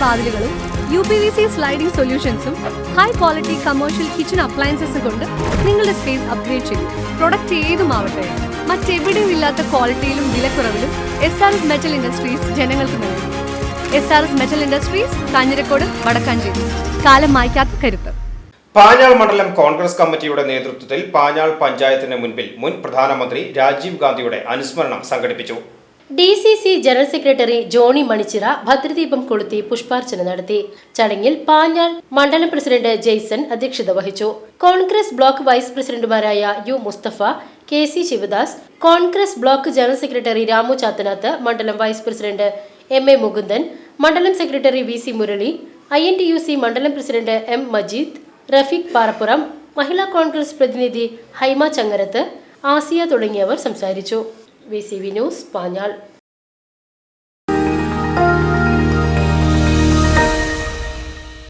വാതിലുകളും UPVC sliding സൊല്യൂഷൻസും high quality commercial kitchen അപ്ലയൻസസും കൊണ്ട് നിങ്ങളുടെ സ്പേസ് അപ്ഗ്രേഡ് ചെയ്യും. പ്രൊഡക്റ്റ് ഏതുമാവട്ടെ, മറ്റെവിടെയും ഇല്ലാത്ത ക്വാളിറ്റിയിലും വിലക്കുറവിലും SRS മെറ്റൽ ഇൻഡസ്ട്രീസ് ജനങ്ങൾക്ക് നൽകും. SRS metal industries, Kanjirakode, Vadakkanchery. കാലം മായ്ക്കാത്ത കരുത്ത്. പാഞ്ഞാൾ മണ്ഡലം കോൺഗ്രസ് കമ്മിറ്റിയുടെ നേതൃത്വത്തിൽ പാഞ്ഞാൾ പഞ്ചായത്തിന് മുൻപിൽ മുൻ പ്രധാനമന്ത്രി രാജീവ് ഗാന്ധിയുടെ അനുസ്മരണം സംഘടിപ്പിച്ചു. DCC general secretary Johny Manichira ഭദ്രദീപം കൊളുത്തി പുഷ്പാർച്ചന നടത്തി. ചടങ്ങിൽ പാഞ്ഞാൾ മണ്ഡലം പ്രസിഡന്റ് ജെയ്സൺ അധ്യക്ഷത വഹിച്ചു. കോൺഗ്രസ് ബ്ലോക്ക് വൈസ് പ്രസിഡന്റുമാരായ U Mustafa, KC Sivadas, Congress block general secretary Ramu Chathanath, മണ്ഡലം വൈസ് പ്രസിഡന്റ് MA മുകുന്ദൻ, മണ്ഡലം സെക്രട്ടറി VC മുരളി, INTUC മണ്ഡലം പ്രസിഡന്റ് M മജീദ്, റഫീഖ് പാറപ്പുറം, മഹിളാ കോൺഗ്രസ് പ്രതിനിധി ഹൈമ ചങ്ങരത്ത്, ആസിയ തുടങ്ങിയവർ സംസാരിച്ചു. VCV news, Panjal.